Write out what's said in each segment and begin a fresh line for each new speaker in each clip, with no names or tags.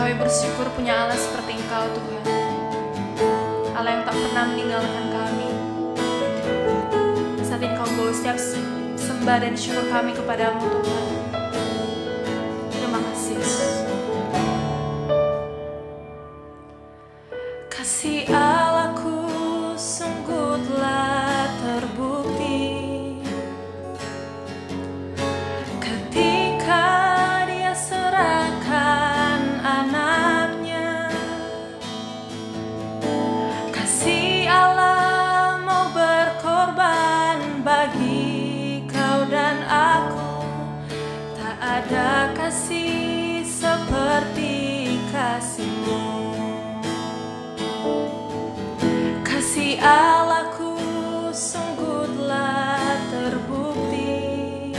Kami bersyukur punya Allah seperti Engkau, Tuhan. Allah yang tak pernah meninggalkan kami. Saat ini Kau bawa setiap sembah dan syukur kami kepadamu, Tuhan. Terima kasih, Yesus. Kasih Allahku sungguh telah terbukti ketika Dia serahkan anaknya. Kasih Allah mau berkorban bagi kau dan aku. Tak ada kasih seperti kasih-Mu. Kasih Allahku sungguh telah terbukti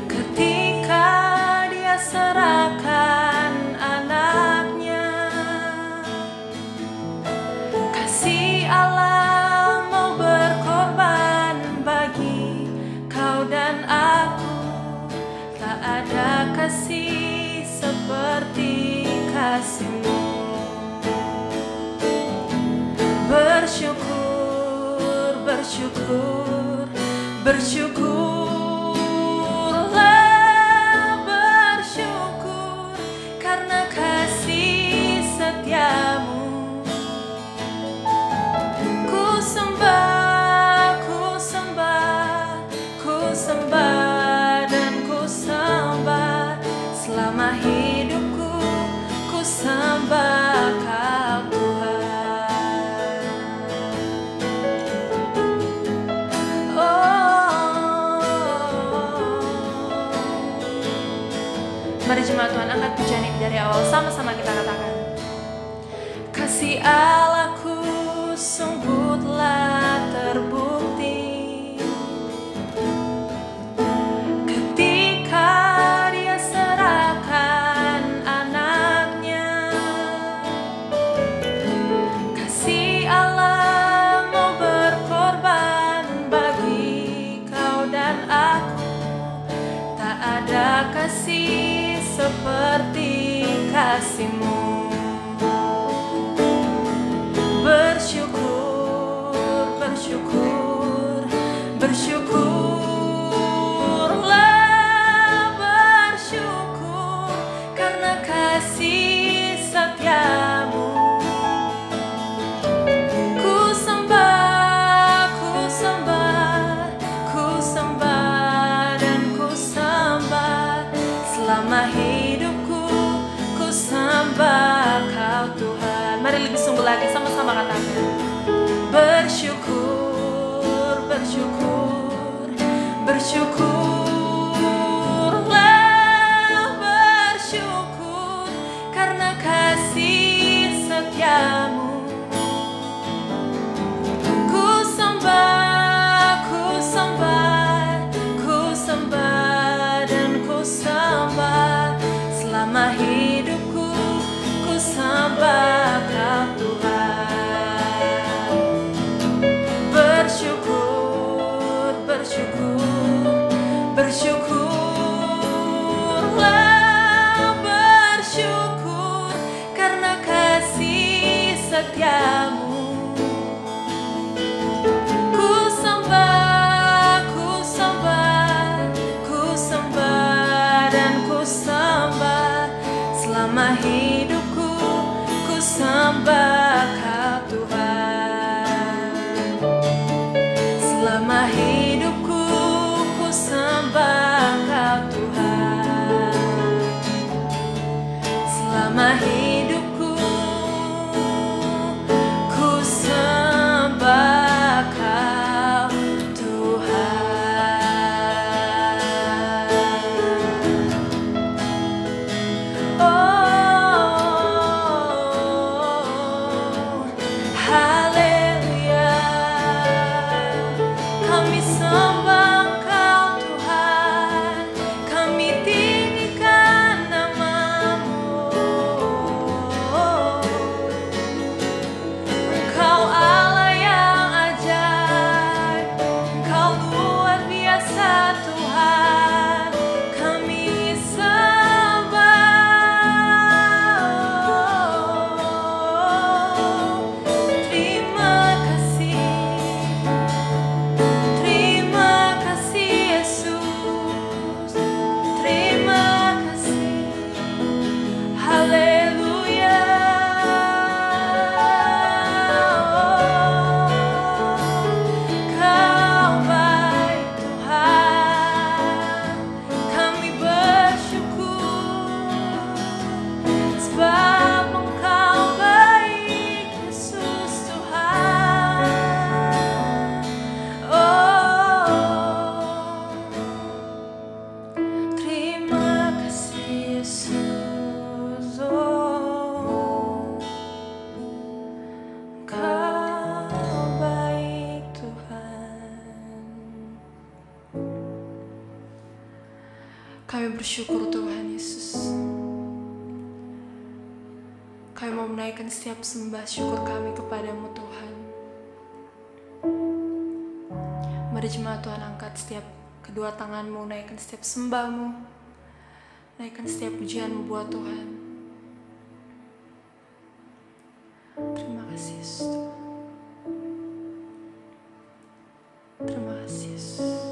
ketika Dia serahkan anaknya. Kasih Allah mau berkorban bagi kau dan aku. Tak ada kasih seperti kasih-Mu. Bersyukur, bersyukur, bersyukurlah, bersyukur karena kasih setia-Mu. Ku sembah, ku sembah, ku sembah dan ku sembah selama hidupku. Ku sembah Kau, Tuhan. Mari jemaat Tuhan angkat pujian ini dari awal, sama-sama kita katakan. Kasih Allahku sungguh telah terbukti ketika Dia serahkan anaknya. Kasih Allah mau berkorban bagi kau dan aku. Tak ada kasih seperti kasih-Mu. Bersyukur, bersyukur, bersyukurlah, bersyukur karena kasih setia-Mu. Ku sembah, ku sembah, ku sembah dan ku sembah selama hidupku. Ku sembah Kau, Tuhan. Mari lebih sungguh lagi, sama-sama katakan. Bersyukur, bersyukur, bersyukurlah, bersyukur karena kasih setia-Mu. Ku sembah, ku sembah, ku sembah dan ku sembah selama hidupku. Ku sembah Kau, Tuhan. Bersyukur, bersyukur, bersyukurlah, bersyukur karena kasih setia-Mu. Ku sembah, ku sembah, ku sembah dan ku sembah selama hidupku. Ku sembah Kau, Tuhan. Selama hidupku ku sembah Kau, Tuhan. Selama hidupku ku sembah Kau, Tuhan. Oh, Kami bersyukur Tuhan Yesus. Kami mau menaikkan setiap sembah syukur kami kepadamu Tuhan. Mari jemaat Tuhan angkat setiap kedua tanganmu, naikkan setiap sembahmu, naikkan setiap pujianmu buat Tuhan. Terima kasih Yesus. Terima kasih Yesus.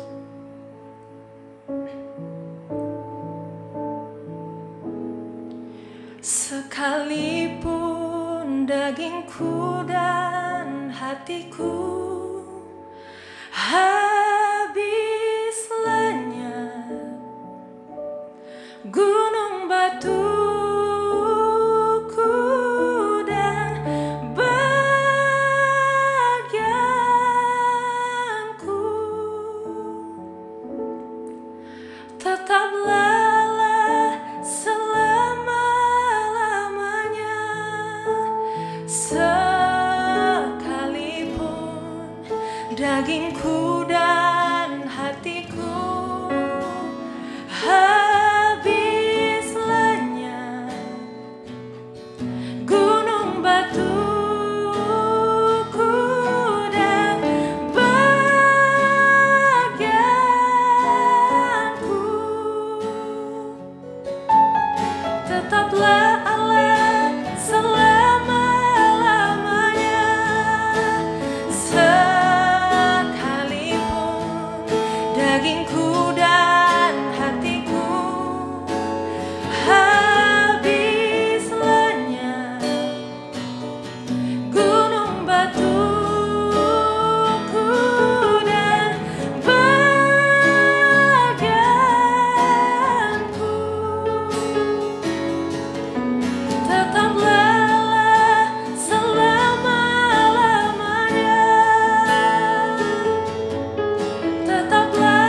Sekalipun dagingku dan hatiku habis lenyap, gunung batuku dan bagianku tetaplah dagingku dan hatiku habis lenyap, gunung batuku dan bagianku tetaplah Allah selama-lamanya. Dagingku dan hatiku habis lenyap, gunung batuku dan bagianku tetaplah selama-lamanya. Tetaplah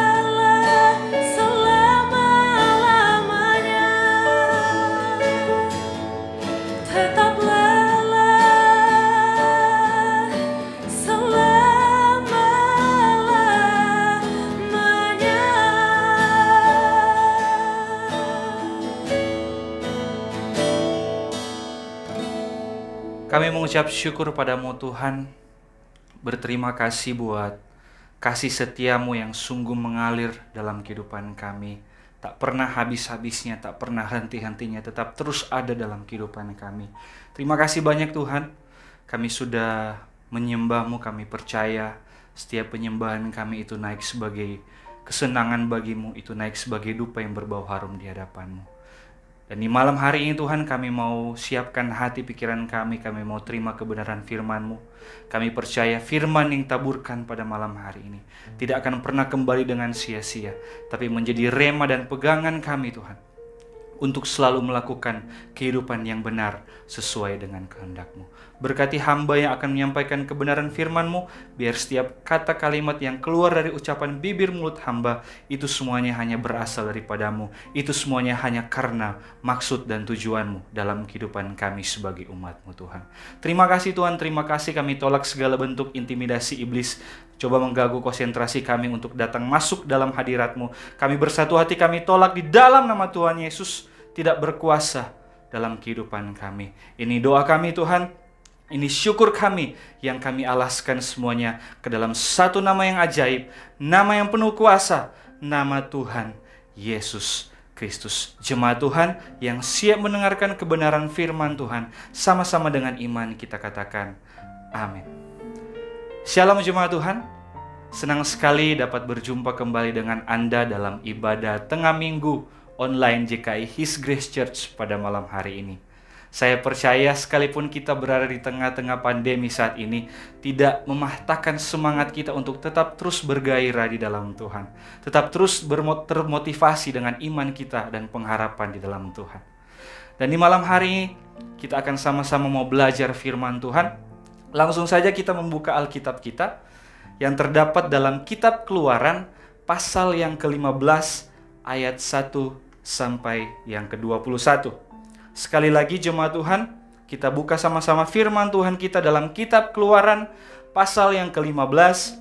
Kami mengucap syukur padamu Tuhan, berterima kasih buat kasih setiamu yang sungguh mengalir dalam kehidupan kami. Tak pernah habis-habisnya, tak pernah henti-hentinya, tetap terus ada dalam kehidupan kami. Terima kasih banyak Tuhan, kami sudah menyembahmu, kami percaya setiap penyembahan kami itu naik sebagai kesenangan bagimu, itu naik sebagai dupa yang berbau harum di hadapanmu. Dan di malam hari ini Tuhan, kami mau siapkan hati pikiran kami mau terima kebenaran firman-Mu. Kami percaya firman yang taburkan pada malam hari ini tidak akan pernah kembali dengan sia-sia, tapi menjadi rema dan pegangan kami Tuhan, untuk selalu melakukan kehidupan yang benar sesuai dengan kehendak-Mu. Berkati hamba yang akan menyampaikan kebenaran firman-Mu, biar setiap kata kalimat yang keluar dari ucapan bibir mulut hamba, itu semuanya hanya berasal daripada-Mu. Itu semuanya hanya karena maksud dan tujuan-Mu dalam kehidupan kami sebagai umat-Mu Tuhan. Terima kasih Tuhan, terima kasih. Kami tolak segala bentuk intimidasi iblis, coba mengganggu konsentrasi kami untuk datang masuk dalam hadirat-Mu. Kami bersatu hati, kami tolak di dalam nama Tuhan Yesus, tidak berkuasa dalam kehidupan kami. Ini doa kami Tuhan, ini syukur kami yang kami alaskan semuanya ke dalam satu nama yang ajaib, nama yang penuh kuasa, nama Tuhan Yesus Kristus. Jemaat Tuhan yang siap mendengarkan kebenaran firman Tuhan, sama-sama dengan iman kita katakan amin. Shalom jemaat Tuhan, senang sekali dapat berjumpa kembali dengan Anda dalam ibadah tengah minggu online JKI His Grace Church pada malam hari ini. Saya percaya sekalipun kita berada di tengah-tengah pandemi saat ini, tidak mematahkan semangat kita untuk tetap terus bergairah di dalam Tuhan. Tetap terus termotivasi dengan iman kita dan pengharapan di dalam Tuhan. Dan di malam hari ini, kita akan sama-sama mau belajar firman Tuhan. Langsung saja kita membuka Alkitab kita yang terdapat dalam kitab Keluaran pasal yang ke-15 ayat 1 sampai yang ke-21. Sekali lagi jemaat Tuhan, kita buka sama-sama firman Tuhan kita dalam kitab Keluaran pasal yang ke-15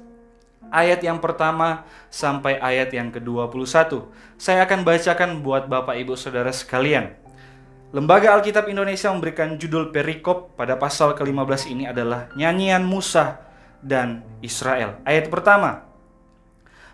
ayat yang pertama sampai ayat yang ke-21. Saya akan bacakan buat Bapak Ibu Saudara sekalian. Lembaga Alkitab Indonesia memberikan judul perikop pada pasal ke-15 ini adalah Nyanyian Musa dan Israel. Ayat pertama.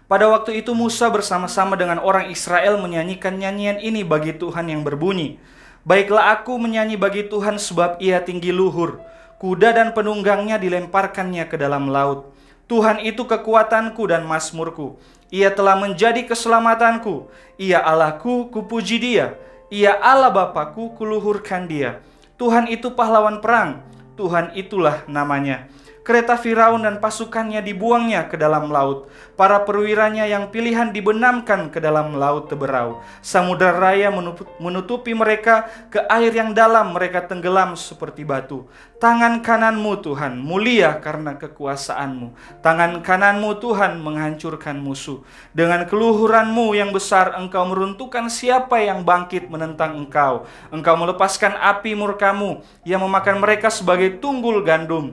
Pada waktu itu Musa bersama-sama dengan orang Israel menyanyikan nyanyian ini bagi Tuhan yang berbunyi, "Baiklah aku menyanyi bagi Tuhan sebab ia tinggi luhur. Kuda dan penunggangnya dilemparkannya ke dalam laut. Tuhan itu kekuatanku dan mazmurku. Ia telah menjadi keselamatanku. Ia Allahku, kupuji Dia. Ia Allah Bapakku, kuluhurkan Dia. Tuhan itu pahlawan perang. Tuhan itulah namanya. Kereta Firaun dan pasukannya dibuangnya ke dalam laut. Para perwiranya yang pilihan dibenamkan ke dalam laut teberau. Samudra raya menutupi mereka, ke air yang dalam mereka tenggelam seperti batu. Tangan kananmu Tuhan mulia karena kekuasaanmu. Tangan kananmu Tuhan menghancurkan musuh. Dengan keluhuranmu yang besar engkau meruntuhkan siapa yang bangkit menentang engkau. Engkau melepaskan api murkamu yang memakan mereka sebagai tunggul gandum.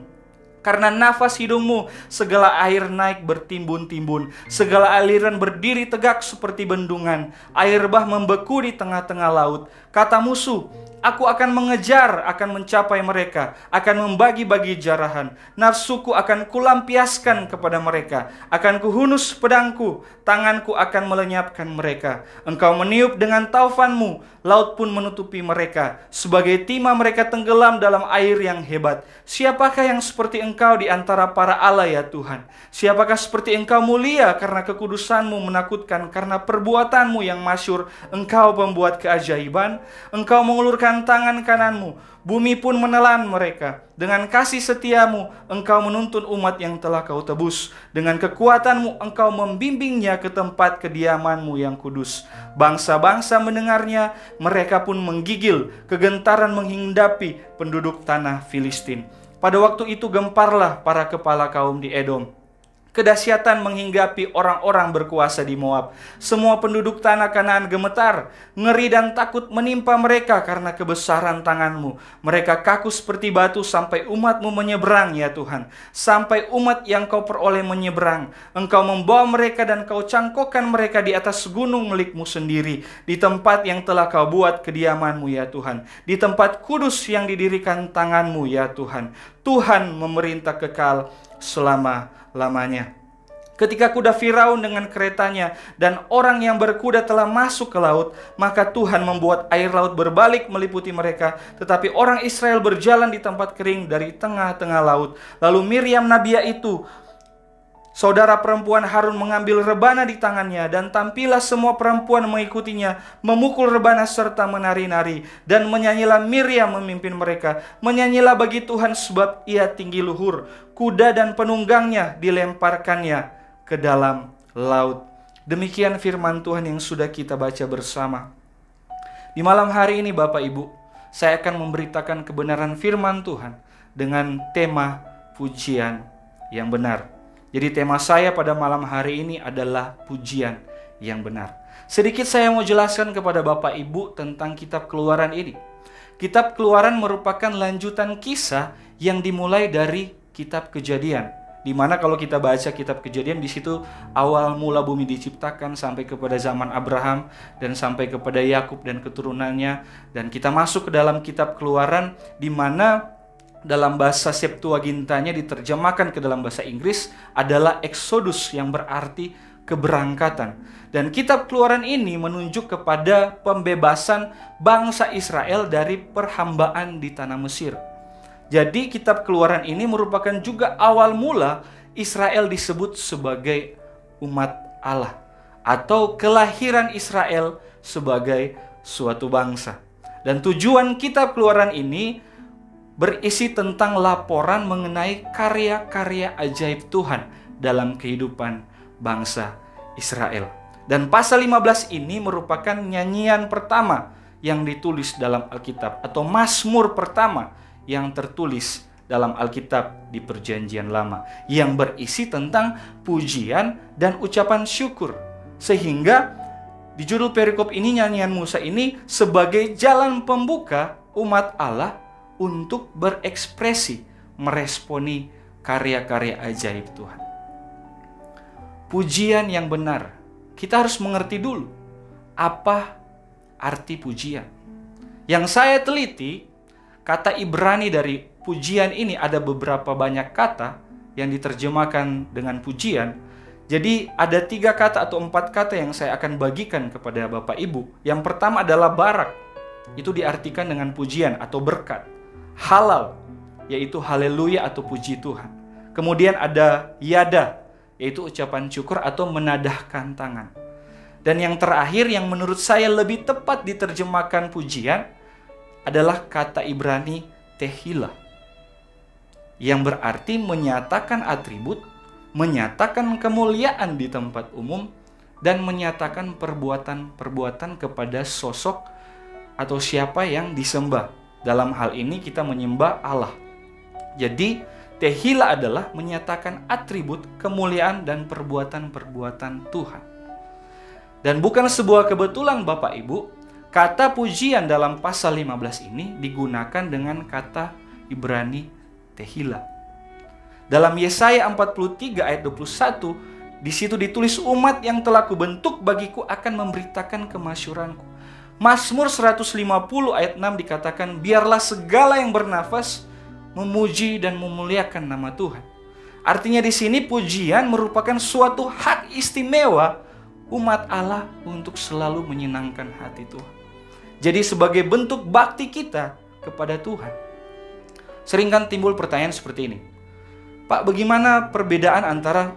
Karena nafas hidungmu, segala air naik bertimbun-timbun. Segala aliran berdiri tegak seperti bendungan. Air bah membeku di tengah-tengah laut. Kata musuh, aku akan mengejar, akan mencapai mereka, akan membagi-bagi jarahan. Nafsuku akan kulampiaskan kepada mereka. Akan kuhunus pedangku, tanganku akan melenyapkan mereka. Engkau meniup dengan taufanmu, laut pun menutupi mereka. Sebagai timah mereka tenggelam dalam air yang hebat. Siapakah yang seperti engkau di antara para Allah ya Tuhan? Siapakah seperti engkau mulia karena kekudusanmu menakutkan, karena perbuatanmu yang masyhur, engkau pembuat keajaiban. Engkau mengulurkan tangan kananmu, bumi pun menelan mereka. Dengan kasih setiamu, engkau menuntun umat yang telah kau tebus. Dengan kekuatanmu, engkau membimbingnya ke tempat kediamanmu yang kudus. Bangsa-bangsa mendengarnya, mereka pun menggigil. Kegentaran menghindapi penduduk tanah Filistin. Pada waktu itu gemparlah para kepala kaum di Edom. Kedahsyatan menghinggapi orang-orang berkuasa di Moab. Semua penduduk tanah Kanaan gemetar. Ngeri dan takut menimpa mereka karena kebesaran tanganmu. Mereka kaku seperti batu sampai umatmu menyeberang ya Tuhan. Sampai umat yang kau peroleh menyeberang. Engkau membawa mereka dan kau cangkokkan mereka di atas gunung milikmu sendiri. Di tempat yang telah kau buat kediamanmu ya Tuhan. Di tempat kudus yang didirikan tanganmu ya Tuhan. Tuhan memerintah kekal selama-lamanya. Ketika kuda Firaun dengan keretanya dan orang yang berkuda telah masuk ke laut, maka Tuhan membuat air laut berbalik meliputi mereka. Tetapi orang Israel berjalan di tempat kering dari tengah-tengah laut. Lalu Miriam nabiah itu, saudara perempuan Harun, mengambil rebana di tangannya, dan tampillah semua perempuan mengikutinya, memukul rebana serta menari-nari. Dan menyanyilah Miriam memimpin mereka. Menyanyilah bagi Tuhan sebab ia tinggi luhur. Kuda dan penunggangnya dilemparkannya ke dalam laut. Demikian firman Tuhan yang sudah kita baca bersama. Di malam hari ini Bapak Ibu, saya akan memberitakan kebenaran firman Tuhan dengan tema pujian yang benar. Jadi tema saya pada malam hari ini adalah pujian yang benar. Sedikit saya mau jelaskan kepada Bapak Ibu tentang kitab Keluaran ini. Kitab Keluaran merupakan lanjutan kisah yang dimulai dari kitab Kejadian. Di mana kalau kita baca kitab Kejadian, di situ awal mula bumi diciptakan sampai kepada zaman Abraham dan sampai kepada Yakub dan keturunannya. Dan kita masuk ke dalam kitab Keluaran, di mana dalam bahasa Septuagintanya diterjemahkan ke dalam bahasa Inggris adalah Exodus, yang berarti keberangkatan. Dan kitab Keluaran ini menunjuk kepada pembebasan bangsa Israel dari perhambaan di tanah Mesir. Jadi kitab Keluaran ini merupakan juga awal mula Israel disebut sebagai umat Allah, atau kelahiran Israel sebagai suatu bangsa. Dan tujuan kitab Keluaran ini berisi tentang laporan mengenai karya-karya ajaib Tuhan dalam kehidupan bangsa Israel. Dan pasal 15 ini merupakan nyanyian pertama yang ditulis dalam Alkitab, atau mazmur pertama yang tertulis dalam Alkitab di Perjanjian Lama, yang berisi tentang pujian dan ucapan syukur. Sehingga di judul perikop ini, nyanyian Musa ini sebagai jalan pembuka umat Allah untuk berekspresi, meresponi karya-karya ajaib Tuhan. pujian yang benar, kita harus mengerti dulu apa arti pujian. Yang saya teliti, kata Ibrani dari pujian ini ada beberapa banyak kata yang diterjemahkan dengan pujian. Jadi ada 3 kata atau 4 kata yang saya akan bagikan kepada Bapak Ibu. Yang pertama adalah barak. Itu diartikan dengan pujian atau berkat. Halal, yaitu haleluya atau puji Tuhan. Kemudian ada yada, yaitu ucapan syukur atau menadahkan tangan. Dan yang terakhir yang menurut saya lebih tepat diterjemahkan pujian adalah kata Ibrani tehillah, yang berarti menyatakan atribut, menyatakan kemuliaan di tempat umum, dan menyatakan perbuatan-perbuatan kepada sosok atau siapa yang disembah. Dalam hal ini kita menyembah Allah. Jadi tehillah adalah menyatakan atribut, kemuliaan, dan perbuatan-perbuatan Tuhan. Dan bukan sebuah kebetulan Bapak Ibu, kata pujian dalam pasal 15 ini digunakan dengan kata Ibrani tehillah. Dalam Yesaya 43 ayat 21, di situ ditulis, umat yang telah kubentuk bagiku akan memberitakan kemasyuranku. Mazmur 150 ayat 6 dikatakan, biarlah segala yang bernafas memuji dan memuliakan nama Tuhan. Artinya di sini pujian merupakan suatu hak istimewa umat Allah untuk selalu menyenangkan hati Tuhan. Jadi sebagai bentuk bakti kita kepada Tuhan. Sering kan timbul pertanyaan seperti ini, Pak, bagaimana perbedaan antara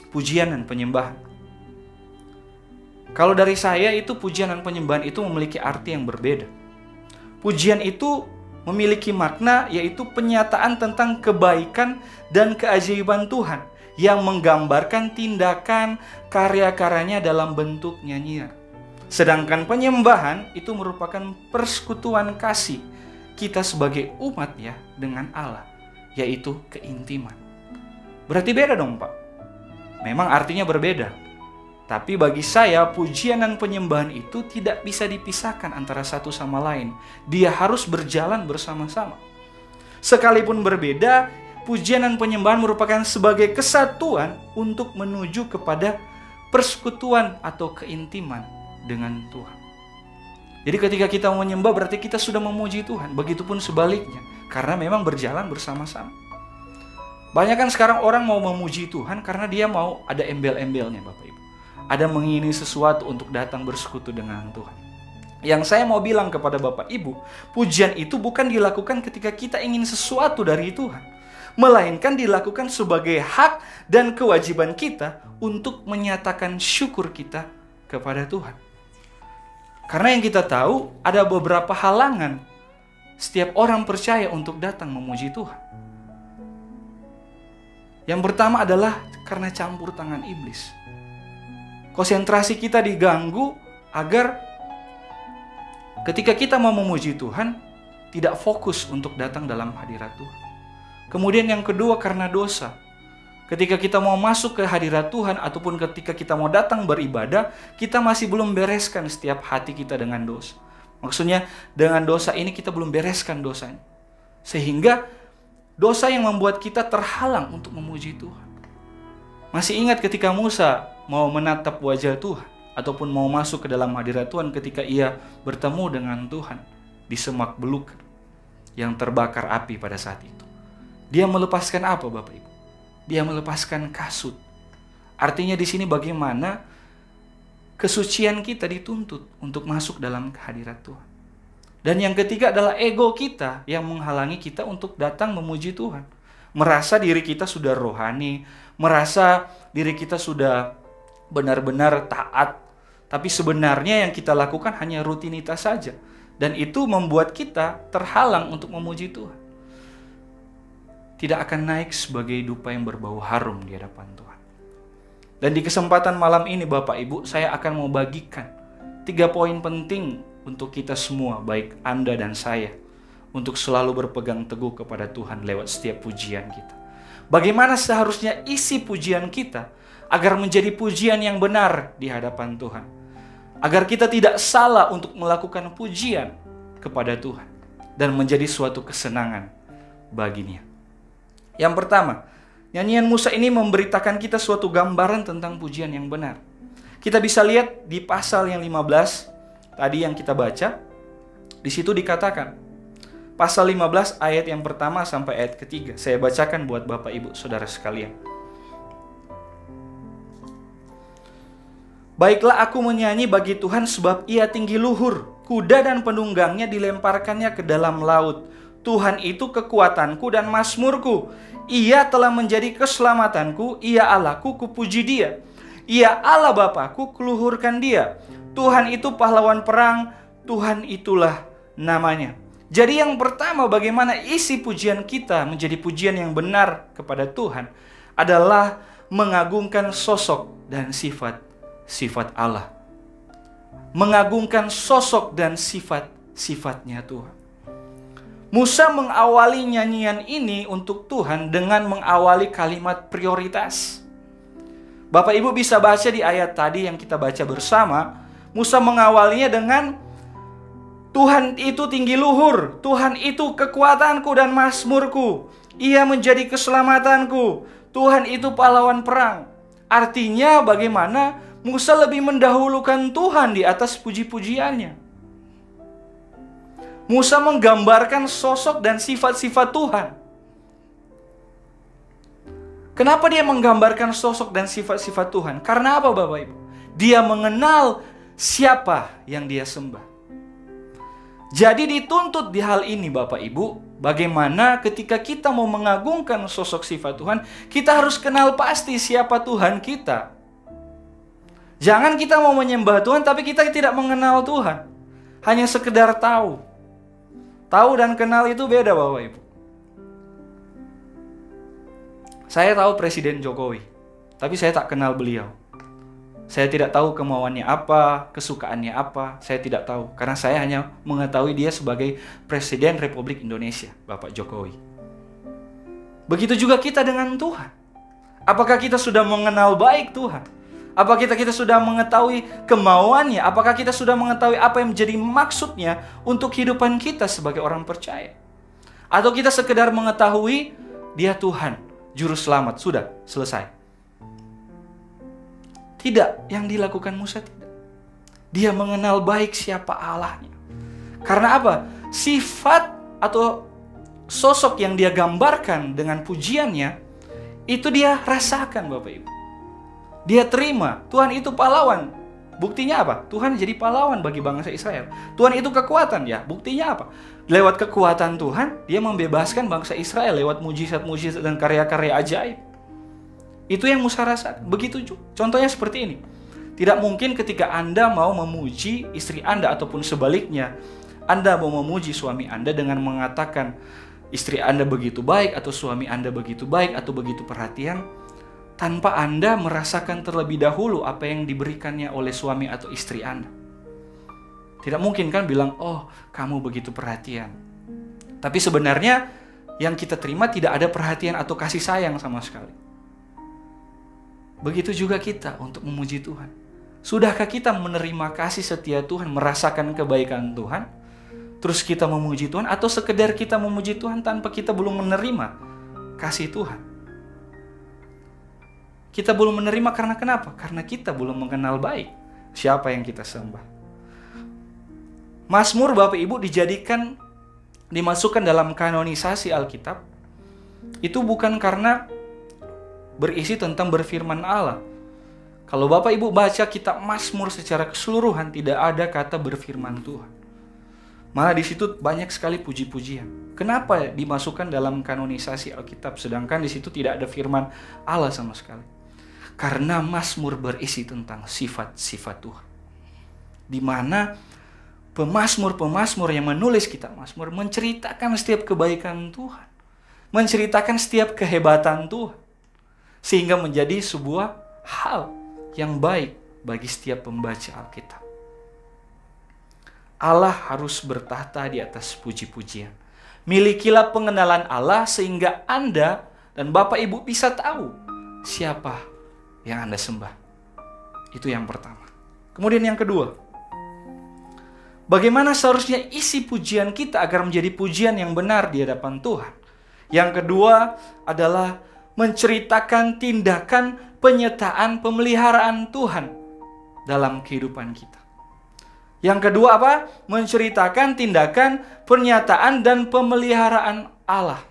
pujian dan penyembahan? Kalau dari saya itu pujian dan penyembahan itu memiliki arti yang berbeda. Pujian itu memiliki makna, yaitu penyataan tentang kebaikan dan keajaiban Tuhan yang menggambarkan tindakan karya-karyanya dalam bentuk nyanyian. Sedangkan penyembahan itu merupakan persekutuan kasih kita sebagai umat ya dengan Allah, yaitu keintiman. Berarti beda dong Pak? Memang artinya berbeda. Tapi bagi saya pujian dan penyembahan itu tidak bisa dipisahkan antara satu sama lain. Dia harus berjalan bersama-sama. Sekalipun berbeda, pujian dan penyembahan merupakan sebagai kesatuan untuk menuju kepada persekutuan atau keintiman dengan Tuhan. Jadi ketika kita menyembah berarti kita sudah memuji Tuhan. Begitupun sebaliknya, karena memang berjalan bersama-sama. Banyak kan sekarang orang mau memuji Tuhan karena dia mau ada embel-embelnya Bapak Ibu. Ada mengingini sesuatu untuk datang bersekutu dengan Tuhan. Yang saya mau bilang kepada Bapak Ibu, pujian itu bukan dilakukan ketika kita ingin sesuatu dari Tuhan, melainkan dilakukan sebagai hak dan kewajiban kita untuk menyatakan syukur kita kepada Tuhan. Karena yang kita tahu ada beberapa halangan setiap orang percaya untuk datang memuji Tuhan. Yang pertama adalah karena campur tangan iblis. Konsentrasi kita diganggu agar ketika kita mau memuji Tuhan, tidak fokus untuk datang dalam hadirat Tuhan. Kemudian yang kedua karena dosa. Ketika kita mau masuk ke hadirat Tuhan ataupun ketika kita mau datang beribadah, kita masih belum bereskan setiap hati kita dengan dosa. Maksudnya dengan dosa ini kita belum bereskan dosanya. Sehingga dosa yang membuat kita terhalang untuk memuji Tuhan. Masih ingat ketika Musa mau menatap wajah Tuhan ataupun mau masuk ke dalam hadirat Tuhan ketika ia bertemu dengan Tuhan di semak belukar yang terbakar api pada saat itu. Dia melepaskan apa Bapak Ibu? Dia melepaskan kasut. Artinya di sini bagaimana kesucian kita dituntut untuk masuk dalam kehadirat Tuhan. Dan yang ketiga adalah ego kita yang menghalangi kita untuk datang memuji Tuhan. Merasa diri kita sudah rohani, merasa diri kita sudah benar-benar taat. Tapi sebenarnya yang kita lakukan hanya rutinitas saja. Dan itu membuat kita terhalang untuk memuji Tuhan. Tidak akan naik sebagai dupa yang berbau harum di hadapan Tuhan. Dan di kesempatan malam ini Bapak Ibu, saya akan mau bagikan 3 poin penting untuk kita semua, baik Anda dan saya, untuk selalu berpegang teguh kepada Tuhan lewat setiap pujian kita. Bagaimana seharusnya isi pujian kita agar menjadi pujian yang benar di hadapan Tuhan. Agar kita tidak salah untuk melakukan pujian kepada Tuhan dan menjadi suatu kesenangan baginya. Yang pertama, Nyanyian Musa ini memberitakan kita suatu gambaran tentang pujian yang benar. Kita bisa lihat di pasal yang 15 tadi yang kita baca. Di situ dikatakan, pasal 15 ayat yang pertama sampai ayat ketiga. Saya bacakan buat Bapak Ibu Saudara sekalian. Baiklah aku menyanyi bagi Tuhan sebab ia tinggi luhur. Kuda dan penunggangnya dilemparkannya ke dalam laut. Tuhan itu kekuatanku dan mazmurku. Ia telah menjadi keselamatanku. Ia Allahku, kupuji dia. Ia Allah Bapakku, keluhurkan dia. Tuhan itu pahlawan perang. Tuhan itulah namanya. Jadi yang pertama, bagaimana isi pujian kita menjadi pujian yang benar kepada Tuhan adalah mengagungkan sosok dan sifat Allah. Mengagungkan sosok dan sifat-sifatnya Tuhan. Musa mengawali nyanyian ini untuk Tuhan dengan mengawali kalimat prioritas. Bapak Ibu bisa baca di ayat tadi yang kita baca bersama. Musa mengawalinya dengan Tuhan itu tinggi luhur, Tuhan itu kekuatanku dan mazmurku, ia menjadi keselamatanku, Tuhan itu pahlawan perang. Artinya bagaimana Musa lebih mendahulukan Tuhan di atas puji-pujiannya. Musa menggambarkan sosok dan sifat-sifat Tuhan. Kenapa dia menggambarkan sosok dan sifat-sifat Tuhan? Karena apa Bapak Ibu? Dia mengenal siapa yang dia sembah. Jadi dituntut di hal ini Bapak Ibu, bagaimana ketika kita mau mengagungkan sosok sifat Tuhan, kita harus kenal pasti siapa Tuhan kita. Jangan kita mau menyembah Tuhan tapi kita tidak mengenal Tuhan. Hanya sekedar tahu. Tahu dan kenal itu beda Bapak Ibu. Saya tahu Presiden Jokowi, tapi saya tak kenal beliau. Saya tidak tahu kemauannya apa, kesukaannya apa, saya tidak tahu. Karena saya hanya mengetahui dia sebagai Presiden Republik Indonesia, Bapak Jokowi. Begitu juga kita dengan Tuhan. Apakah kita sudah mengenal baik Tuhan? Apakah kita sudah mengetahui kemauannya? Apakah kita sudah mengetahui apa yang menjadi maksudnya untuk kehidupan kita sebagai orang percaya? Atau kita sekedar mengetahui dia Tuhan, Juru Selamat, sudah selesai. Tidak, yang dilakukan Musa tidak. Dia mengenal baik siapa Allahnya. Karena apa? Sifat atau sosok yang dia gambarkan dengan pujiannya, itu dia rasakan Bapak Ibu. Dia terima, Tuhan itu pahlawan. Buktinya apa? Tuhan jadi pahlawan bagi bangsa Israel. Tuhan itu kekuatan ya. Buktinya apa? Lewat kekuatan Tuhan, dia membebaskan bangsa Israel lewat mujizat-mujizat dan karya-karya ajaib. Itu yang Musa rasakan. Begitu juga. Contohnya seperti ini. Tidak mungkin ketika Anda mau memuji istri Anda ataupun sebaliknya, Anda mau memuji suami Anda dengan mengatakan istri Anda begitu baik atau suami Anda begitu baik atau begitu perhatian, tanpa Anda merasakan terlebih dahulu apa yang diberikannya oleh suami atau istri Anda. Tidak mungkin kan bilang, oh kamu begitu perhatian. Tapi sebenarnya yang kita terima tidak ada perhatian atau kasih sayang sama sekali. Begitu juga kita untuk memuji Tuhan. Sudahkah kita menerima kasih setia Tuhan, merasakan kebaikan Tuhan, terus kita memuji Tuhan, atau sekedar kita memuji Tuhan tanpa kita belum menerima kasih Tuhan? Kita belum menerima karena kenapa? Karena kita belum mengenal baik siapa yang kita sembah. Mazmur Bapak Ibu dimasukkan dalam kanonisasi Alkitab. Itu bukan karena berisi tentang berfirman Allah. Kalau Bapak Ibu baca kitab Mazmur secara keseluruhan, tidak ada kata berfirman Tuhan. Malah di situ banyak sekali puji-pujian. Kenapa dimasukkan dalam kanonisasi Alkitab sedangkan di situ tidak ada firman Allah sama sekali? Karena Mazmur berisi tentang sifat-sifat Tuhan. Di mana pemazmur-pemazmur yang menulis kitab Mazmur menceritakan setiap kebaikan Tuhan. Menceritakan setiap kehebatan Tuhan. Sehingga menjadi sebuah hal yang baik bagi setiap pembaca Alkitab. Allah harus bertahta di atas puji-pujian. Milikilah pengenalan Allah sehingga Anda dan Bapak Ibu bisa tahu siapa yang Anda sembah. Itu yang pertama. Kemudian yang kedua, bagaimana seharusnya isi pujian kita agar menjadi pujian yang benar di hadapan Tuhan? Yang kedua adalah menceritakan tindakan penyertaan pemeliharaan Tuhan dalam kehidupan kita. Yang kedua apa? Menceritakan tindakan pernyataan dan pemeliharaan Allah.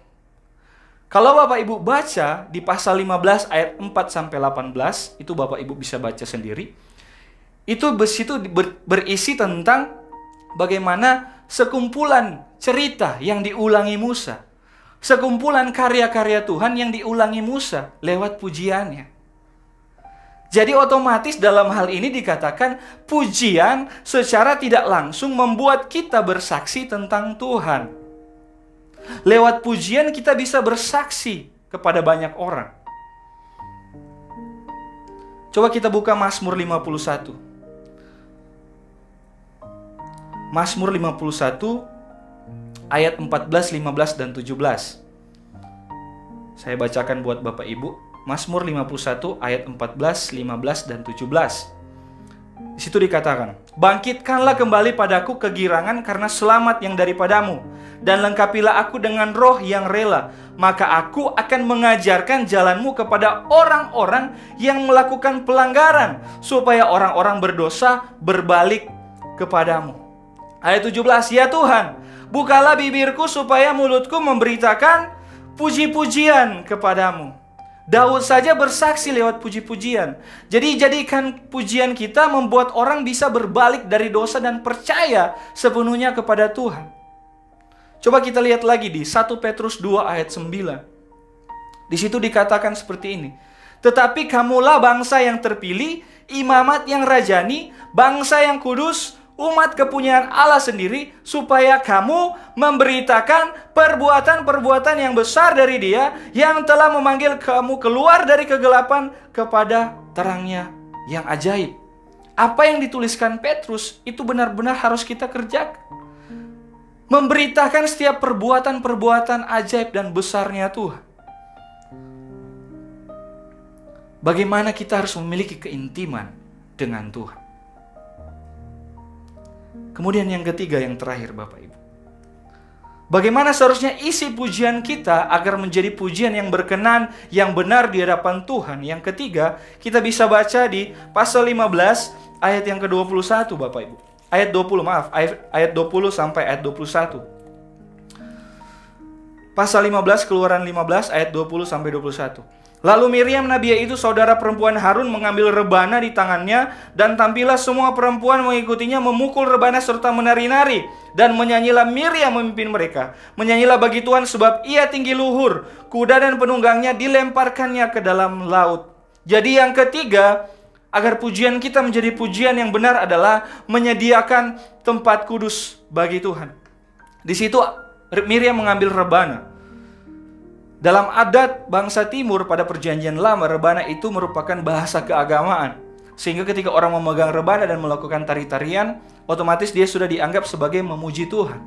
Kalau Bapak Ibu baca di pasal 15 ayat 4 sampai 18, itu Bapak Ibu bisa baca sendiri. Itu bersitu berisi tentang bagaimana sekumpulan cerita yang diulangi Musa. Sekumpulan karya-karya Tuhan yang diulangi Musa lewat pujiannya. Jadi otomatis dalam hal ini dikatakan pujian secara tidak langsung membuat kita bersaksi tentang Tuhan. Lewat pujian kita bisa bersaksi kepada banyak orang. Coba kita buka Mazmur 51. Mazmur 51 ayat 14, 15, dan 17. Saya bacakan buat Bapak Ibu. Mazmur 51 ayat 14, 15, dan 17. Di situ dikatakan, "Bangkitkanlah kembali padaku kegirangan karena selamat yang daripadamu, dan lengkapilah aku dengan roh yang rela. Maka aku akan mengajarkan jalanmu kepada orang-orang yang melakukan pelanggaran, supaya orang-orang berdosa berbalik kepadamu." Ayat 17, "Ya Tuhan, bukalah bibirku supaya mulutku memberitakan puji-pujian kepadamu." Daud saja bersaksi lewat puji-pujian. Jadi jadikan pujian kita membuat orang bisa berbalik dari dosa dan percaya sepenuhnya kepada Tuhan. Coba kita lihat lagi di 1 Petrus 2 ayat 9. Di situ dikatakan seperti ini. "Tetapi kamulah bangsa yang terpilih, imamat yang rajani, bangsa yang kudus, umat kepunyaan Allah sendiri, supaya kamu memberitakan perbuatan-perbuatan yang besar dari Dia yang telah memanggil kamu keluar dari kegelapan kepada terangnya yang ajaib." Apa yang dituliskan Petrus itu benar-benar harus kita kerjakan. Memberitakan setiap perbuatan-perbuatan ajaib dan besarnya Tuhan. Bagaimana kita harus memiliki keintiman dengan Tuhan. Kemudian yang ketiga, yang terakhir Bapak Ibu. Bagaimana seharusnya isi pujian kita agar menjadi pujian yang berkenan, yang benar di hadapan Tuhan. Yang ketiga, kita bisa baca di pasal 15 ayat yang ke-21 Bapak Ibu. Ayat 20, maaf, ayat 20 sampai ayat 21. Pasal 15, Keluaran 15 ayat 20 sampai 21. "Lalu Miriam Nabi itu saudara perempuan Harun mengambil rebana di tangannya, dan tampillah semua perempuan mengikutinya memukul rebana serta menari-nari. Dan menyanyilah Miriam memimpin mereka. Menyanyilah bagi Tuhan sebab ia tinggi luhur. Kuda dan penunggangnya dilemparkannya ke dalam laut." Jadi yang ketiga, agar pujian kita menjadi pujian yang benar adalah menyediakan tempat kudus bagi Tuhan. Di situ Miriam mengambil rebana. Dalam adat bangsa timur pada perjanjian lama, rebana itu merupakan bahasa keagamaan. Sehingga ketika orang memegang rebana dan melakukan tari-tarian, otomatis dia sudah dianggap sebagai memuji Tuhan.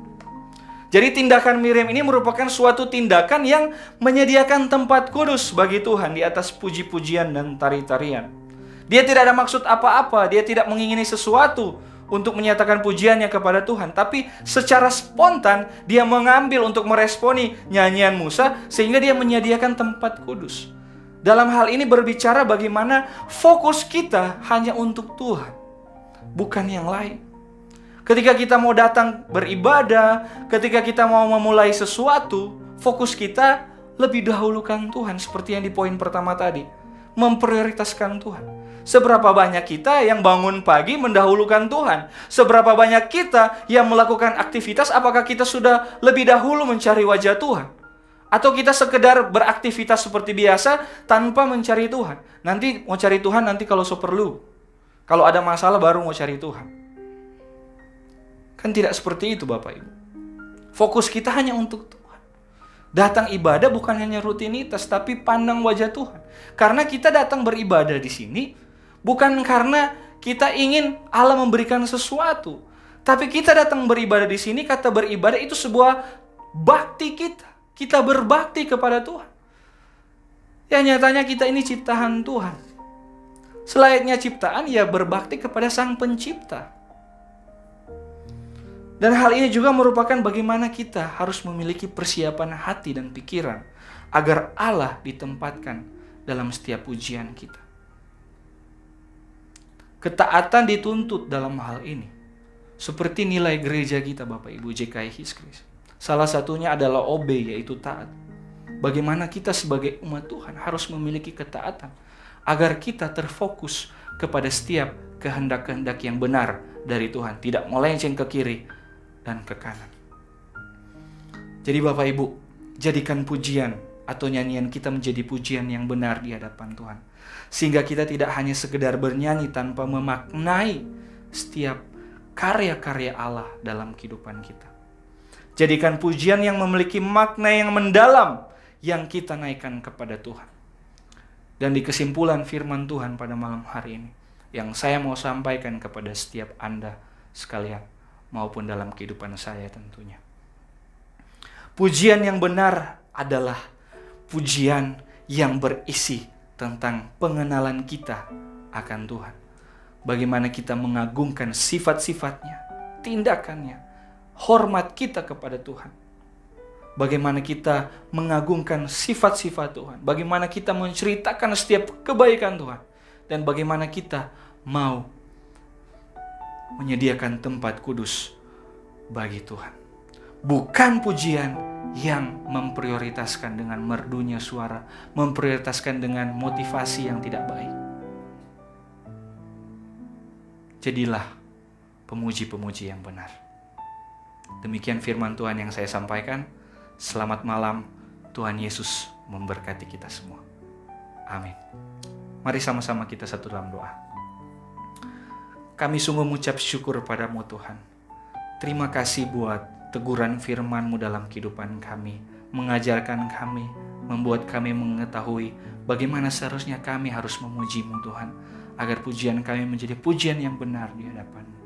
Jadi tindakan Miriam ini merupakan suatu tindakan yang menyediakan tempat kudus bagi Tuhan di atas puji-pujian dan tari-tarian. Dia tidak ada maksud apa-apa, dia tidak mengingini sesuatu untuk menyatakan pujiannya kepada Tuhan. Tapi secara spontan dia mengambil untuk meresponi nyanyian Musa, sehingga dia menyediakan tempat kudus. Dalam hal ini berbicara bagaimana fokus kita hanya untuk Tuhan, bukan yang lain. Ketika kita mau datang beribadah, ketika kita mau memulai sesuatu, fokus kita lebih dahulukan Tuhan. Seperti yang di poin pertama tadi, memprioritaskan Tuhan. Seberapa banyak kita yang bangun pagi mendahulukan Tuhan? Seberapa banyak kita yang melakukan aktivitas, apakah kita sudah lebih dahulu mencari wajah Tuhan? Atau kita sekedar beraktivitas seperti biasa tanpa mencari Tuhan? Nanti mau cari Tuhan nanti kalau perlu. Kalau ada masalah baru mau cari Tuhan. Kan tidak seperti itu Bapak Ibu. Fokus kita hanya untuk Tuhan. Datang ibadah bukan hanya rutinitas, tapi pandang wajah Tuhan. Karena kita datang beribadah di sini bukan karena kita ingin Allah memberikan sesuatu, tapi kita datang beribadah di sini, kata beribadah itu sebuah bakti kita. Kita berbakti kepada Tuhan. Ya nyatanya kita ini ciptaan Tuhan. Selayaknya ciptaan ya berbakti kepada Sang Pencipta. Dan hal ini juga merupakan bagaimana kita harus memiliki persiapan hati dan pikiran agar Allah ditempatkan dalam setiap ujian kita. Ketaatan dituntut dalam hal ini. Seperti nilai gereja kita Bapak Ibu GKI Hiskris. Salah satunya adalah OB, yaitu taat. Bagaimana kita sebagai umat Tuhan harus memiliki ketaatan agar kita terfokus kepada setiap kehendak-kehendak yang benar dari Tuhan. Tidak melenceng ke kiri dan ke kanan. Jadi Bapak Ibu, jadikan pujian atau nyanyian kita menjadi pujian yang benar di hadapan Tuhan. Sehingga kita tidak hanya sekedar bernyanyi tanpa memaknai setiap karya-karya Allah dalam kehidupan kita. Jadikan pujian yang memiliki makna yang mendalam yang kita naikkan kepada Tuhan. Dan di kesimpulan firman Tuhan pada malam hari ini, yang saya mau sampaikan kepada setiap Anda sekalian, maupun dalam kehidupan saya tentunya. Pujian yang benar adalah pujian yang berisi tentang pengenalan kita akan Tuhan. Bagaimana kita mengagungkan sifat-sifatnya, tindakannya, hormat kita kepada Tuhan. Bagaimana kita mengagungkan sifat-sifat Tuhan. Bagaimana kita menceritakan setiap kebaikan Tuhan. Dan bagaimana kita mau menyediakan tempat kudus bagi Tuhan. Bukan pujian yang memprioritaskan dengan merdunya suara, memprioritaskan dengan motivasi yang tidak baik. Jadilah pemuji-pemuji yang benar. Demikian firman Tuhan yang saya sampaikan. Selamat malam, Tuhan Yesus memberkati kita semua. Amin. Mari sama-sama kita satu dalam doa. Kami sungguh mengucap syukur padamu Tuhan. Terima kasih buat teguran firman-Mu dalam kehidupan kami. Mengajarkan kami, membuat kami mengetahui bagaimana seharusnya kami harus memuji-Mu Tuhan. Agar pujian kami menjadi pujian yang benar di hadapan-Mu.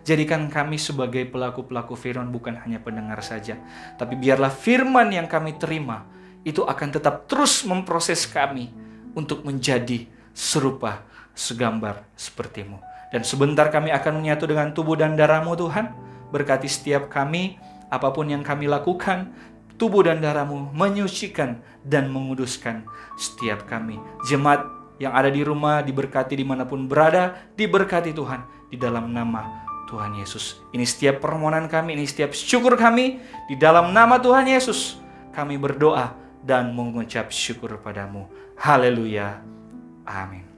Jadikan kami sebagai pelaku-pelaku firman bukan hanya pendengar saja. Tapi biarlah firman yang kami terima itu akan tetap terus memproses kami untuk menjadi serupa, segambar seperti-Mu. Dan sebentar kami akan menyatu dengan tubuh dan darah-Mu Tuhan. Berkati setiap kami, apapun yang kami lakukan, tubuh dan darah-Mu menyucikan dan menguduskan setiap kami. Jemaat yang ada di rumah diberkati dimanapun berada, diberkati Tuhan di dalam nama Tuhan Yesus. Ini setiap permohonan kami, ini setiap syukur kami, di dalam nama Tuhan Yesus kami berdoa dan mengucap syukur padamu. Haleluya. Amin.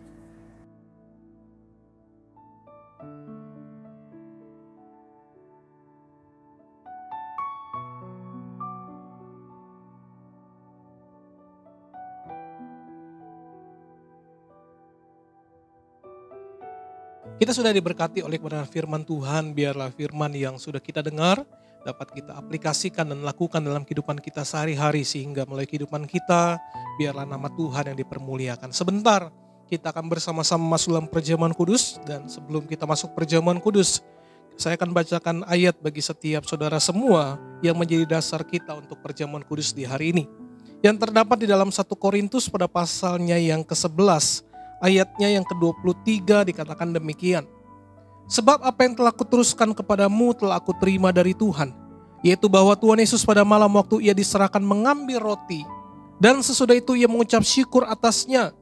Kita sudah diberkati oleh kebenaran firman Tuhan, biarlah firman yang sudah kita dengar dapat kita aplikasikan dan lakukan dalam kehidupan kita sehari-hari sehingga melalui kehidupan kita biarlah nama Tuhan yang dipermuliakan. Sebentar kita akan bersama-sama masuk dalam perjamuan kudus dan sebelum kita masuk perjamuan kudus, saya akan bacakan ayat bagi setiap saudara semua yang menjadi dasar kita untuk perjamuan kudus di hari ini. Yang terdapat di dalam 1 Korintus pada pasalnya yang ke-11. Ayatnya yang ke-23 dikatakan demikian. Sebab apa yang telah kuteruskan kepadamu telah aku terima dari Tuhan. Yaitu bahwa Tuhan Yesus pada malam waktu ia diserahkan mengambil roti. Dan sesudah itu ia mengucap syukur atasnya.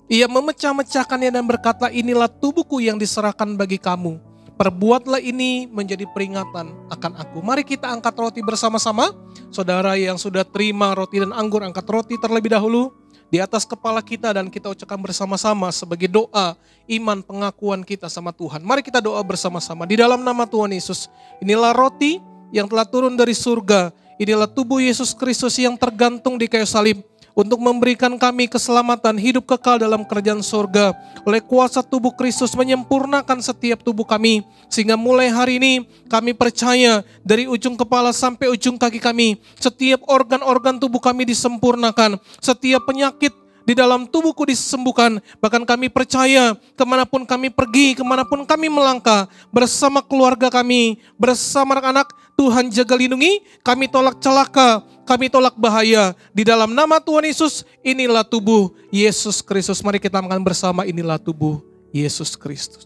Ia memecah-mecahkannya dan berkata, inilah tubuhku yang diserahkan bagi kamu. Perbuatlah ini menjadi peringatan akan aku. Mari kita angkat roti bersama-sama. Saudara yang sudah terima roti dan anggur, angkat roti terlebih dahulu di atas kepala kita dan kita ucapkan bersama-sama sebagai doa iman pengakuan kita sama Tuhan. Mari kita doa bersama-sama di dalam nama Tuhan Yesus. Inilah roti yang telah turun dari surga. Inilah tubuh Yesus Kristus yang tergantung di kayu salib untuk memberikan kami keselamatan hidup kekal dalam kerajaan surga. Oleh kuasa tubuh Kristus menyempurnakan setiap tubuh kami. Sehingga mulai hari ini kami percaya dari ujung kepala sampai ujung kaki kami. Setiap organ-organ tubuh kami disempurnakan. Setiap penyakit di dalam tubuhku disembuhkan. Bahkan kami percaya kemanapun kami pergi, kemanapun kami melangkah. Bersama keluarga kami, bersama anak-anak, Tuhan jaga lindungi. Kami tolak celaka, kami tolak bahaya. Di dalam nama Tuhan Yesus, inilah tubuh Yesus Kristus. Mari kita makan bersama, inilah tubuh Yesus Kristus.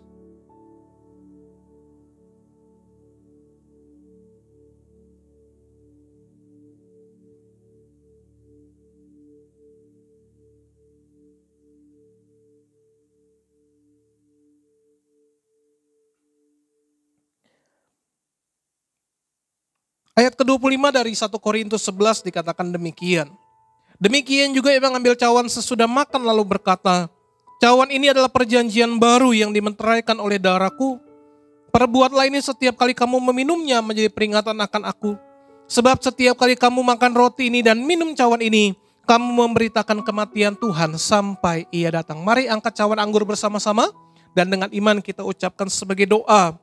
Ayat ke-25 dari 1 Korintus 11 dikatakan demikian. Demikian juga ia mengambil cawan sesudah makan lalu berkata, cawan ini adalah perjanjian baru yang dimeteraikan oleh darahku. Perbuatlah ini setiap kali kamu meminumnya menjadi peringatan akan aku. Sebab setiap kali kamu makan roti ini dan minum cawan ini, kamu memberitakan kematian Tuhan sampai ia datang. Mari angkat cawan anggur bersama-sama dan dengan iman kita ucapkan sebagai doa.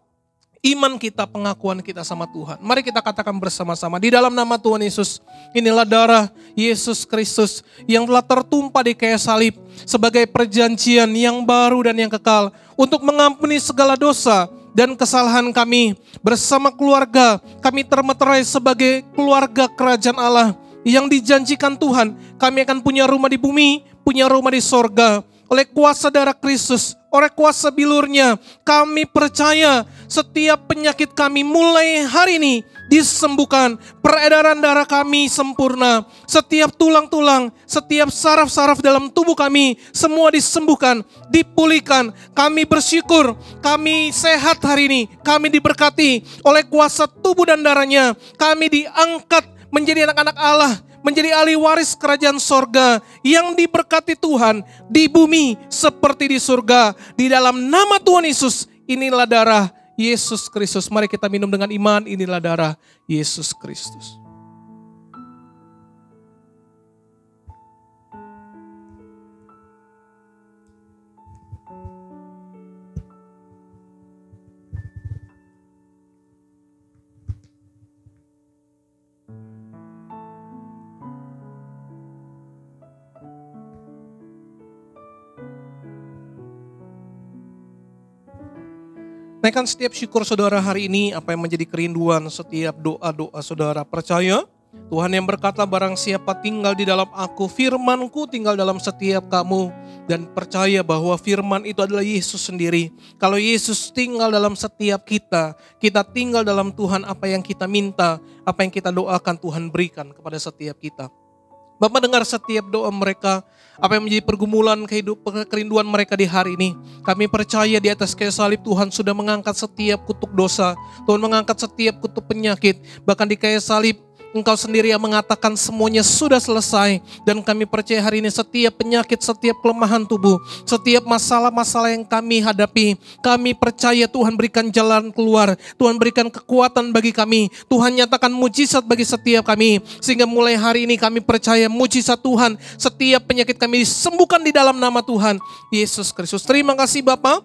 Iman kita, pengakuan kita sama Tuhan. Mari kita katakan bersama-sama di dalam nama Tuhan Yesus. Inilah darah Yesus Kristus yang telah tertumpah di kayu salib sebagai perjanjian yang baru dan yang kekal untuk mengampuni segala dosa dan kesalahan kami. Bersama keluarga kami termeterai sebagai keluarga kerajaan Allah yang dijanjikan Tuhan. Kami akan punya rumah di bumi, punya rumah di sorga. Oleh kuasa darah Kristus, oleh kuasa bilurnya, kami percaya setiap penyakit kami mulai hari ini disembuhkan. Peredaran darah kami sempurna. Setiap tulang-tulang, setiap saraf-saraf dalam tubuh kami, semua disembuhkan, dipulihkan. Kami bersyukur, kami sehat hari ini. Kami diberkati oleh kuasa tubuh dan darahnya. Kami diangkat menjadi anak-anak Allah, menjadi ahli waris kerajaan sorga yang diberkati Tuhan di bumi seperti di surga. Di dalam nama Tuhan Yesus, inilah darah Yesus Kristus. Mari kita minum dengan iman, inilah darah Yesus Kristus. Naikkan setiap syukur saudara hari ini, apa yang menjadi kerinduan setiap doa-doa saudara. Percaya Tuhan yang berkata, barang siapa tinggal di dalam aku, firman-Ku tinggal dalam setiap kamu. Dan percaya bahwa firman itu adalah Yesus sendiri. Kalau Yesus tinggal dalam setiap kita, kita tinggal dalam Tuhan. Apa yang kita minta, apa yang kita doakan, Tuhan berikan kepada setiap kita. Bapak dengar setiap doa mereka, apa yang menjadi pergumulan kerinduan mereka di hari ini. Kami percaya di atas kayu salib Tuhan sudah mengangkat setiap kutuk dosa. Tuhan mengangkat setiap kutuk penyakit. Bahkan di kayu salib Engkau sendiri yang mengatakan semuanya sudah selesai. Dan kami percaya hari ini setiap penyakit, setiap kelemahan tubuh, setiap masalah-masalah yang kami hadapi, kami percaya Tuhan berikan jalan keluar. Tuhan berikan kekuatan bagi kami. Tuhan nyatakan mujizat bagi setiap kami. Sehingga mulai hari ini kami percaya mujizat Tuhan. Setiap penyakit kami disembuhkan di dalam nama Tuhan Yesus Kristus. Terima kasih Bapak.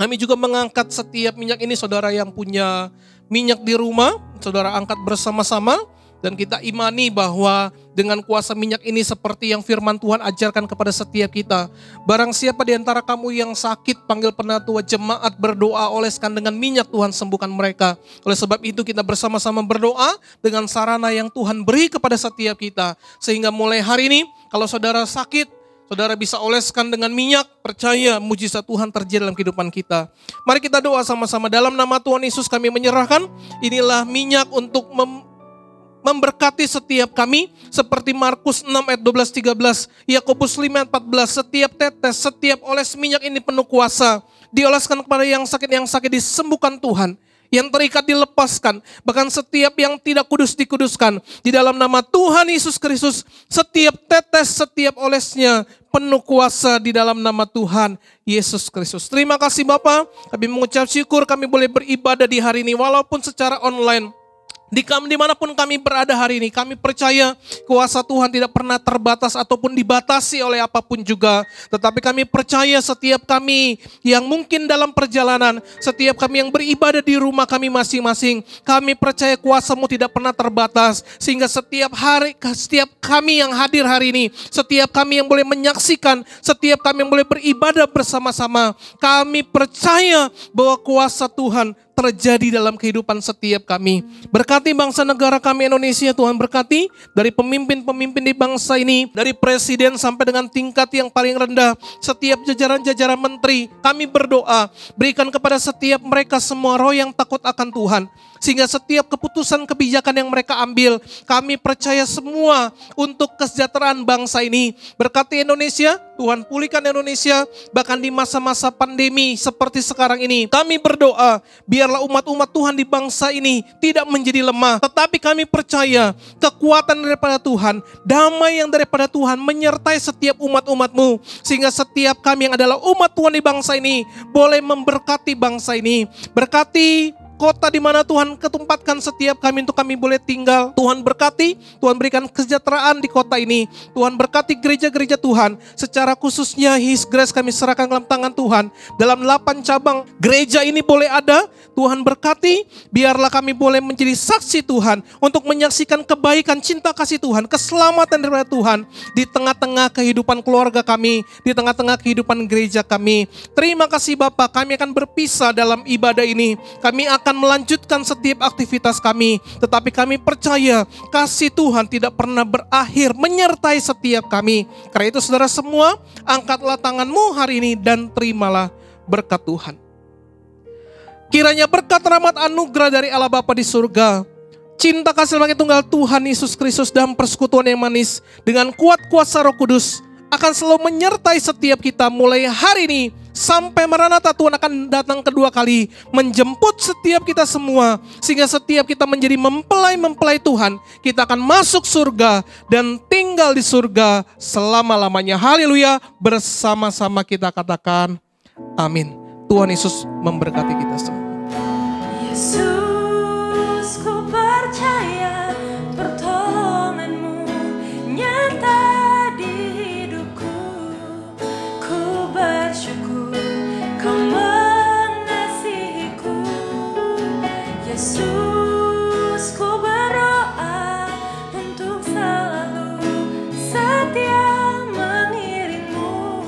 Kami juga mengangkat setiap minyak ini, saudara yang punya minyak di rumah, saudara angkat bersama-sama. Dan kita imani bahwa dengan kuasa minyak ini seperti yang firman Tuhan ajarkan kepada setiap kita. Barang siapa di antara kamu yang sakit, panggil penatua jemaat, berdoa, oleskan dengan minyak, Tuhan sembuhkan mereka. Oleh sebab itu kita bersama-sama berdoa dengan sarana yang Tuhan beri kepada setiap kita. Sehingga mulai hari ini kalau saudara sakit, saudara bisa oleskan dengan minyak, percaya mujizat Tuhan terjadi dalam kehidupan kita. Mari kita doa sama-sama. Dalam nama Tuhan Yesus kami menyerahkan, inilah minyak untuk memberkati setiap kami, seperti Markus 6 ayat 12-13, Yakobus 5 ayat 14, setiap tetes, setiap oles minyak ini penuh kuasa, dioleskan kepada yang sakit disembuhkan Tuhan, yang terikat dilepaskan, bahkan setiap yang tidak kudus dikuduskan, di dalam nama Tuhan Yesus Kristus, setiap tetes, setiap olesnya penuh kuasa di dalam nama Tuhan Yesus Kristus. Terima kasih Bapak, kami mengucap syukur kami boleh beribadah di hari ini, walaupun secara online. Dimanapun kami berada hari ini, kami percaya kuasa Tuhan tidak pernah terbatas ataupun dibatasi oleh apapun juga. Tetapi kami percaya setiap kami yang mungkin dalam perjalanan, setiap kami yang beribadah di rumah kami masing-masing, kami percaya kuasa-Mu tidak pernah terbatas. Sehingga setiap kami yang hadir hari ini, setiap kami yang boleh menyaksikan, setiap kami yang boleh beribadah bersama-sama, kami percaya bahwa kuasa Tuhan terjadi dalam kehidupan setiap kami. Berkati bangsa negara kami Indonesia, Tuhan berkati dari pemimpin-pemimpin di bangsa ini, dari presiden sampai dengan tingkat yang paling rendah, setiap jajaran-jajaran menteri, kami berdoa, berikan kepada setiap mereka semua roh yang takut akan Tuhan, Sehingga setiap keputusan kebijakan yang mereka ambil, kami percaya semua untuk kesejahteraan bangsa ini. Berkati Indonesia, Tuhan pulihkan Indonesia, bahkan di masa-masa pandemi seperti sekarang ini. Kami berdoa, biarlah umat-umat Tuhan di bangsa ini tidak menjadi lemah. Tetapi kami percaya kekuatan daripada Tuhan, damai yang daripada Tuhan menyertai setiap umat-umat-Mu. Sehingga setiap kami yang adalah umat Tuhan di bangsa ini boleh memberkati bangsa ini. Berkati kota di mana Tuhan ketempatkan setiap kami untuk kami boleh tinggal. Tuhan berkati, Tuhan berikan kesejahteraan di kota ini. Tuhan berkati gereja-gereja Tuhan. Secara khususnya His Grace kami serahkan dalam tangan Tuhan. Dalam 8 cabang gereja ini boleh ada. Tuhan berkati, biarlah kami boleh menjadi saksi Tuhan untuk menyaksikan kebaikan, cinta kasih Tuhan, keselamatan daripada Tuhan di tengah-tengah kehidupan keluarga kami, di tengah-tengah kehidupan gereja kami. Terima kasih Bapa, kami akan berpisah dalam ibadah ini. Kami akan melanjutkan setiap aktivitas kami, tetapi kami percaya kasih Tuhan tidak pernah berakhir menyertai setiap kami. Karena itu saudara semua, angkatlah tanganmu hari ini dan terimalah berkat Tuhan. Kiranya berkat rahmat anugerah dari Allah Bapa di surga, cinta kasih bagi tunggal Tuhan Yesus Kristus dan persekutuan yang manis dengan kuat kuasa Roh Kudus akan selalu menyertai setiap kita mulai hari ini sampai Maranatha. Tuhan akan datang kedua kali menjemput setiap kita semua, sehingga setiap kita menjadi mempelai-mempelai Tuhan. Kita akan masuk surga dan tinggal di surga selama-lamanya. Haleluya, bersama-sama kita katakan amin. Tuhan Yesus memberkati kita semua.
Yesus, ku percaya pertolongan-Mu nyata di hidupku. Ku bersyukur Kau mengasihiku. Yesus, ku berdoa untuk selalu setia mengiringmu.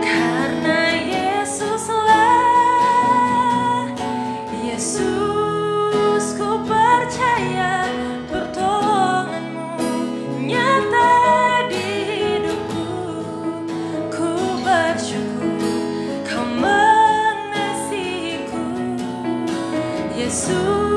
Karena Yesus, ku percaya pertolongan-Mu nyata di hidupku. Ku bersyukur Kau mengasihiku. Yesus.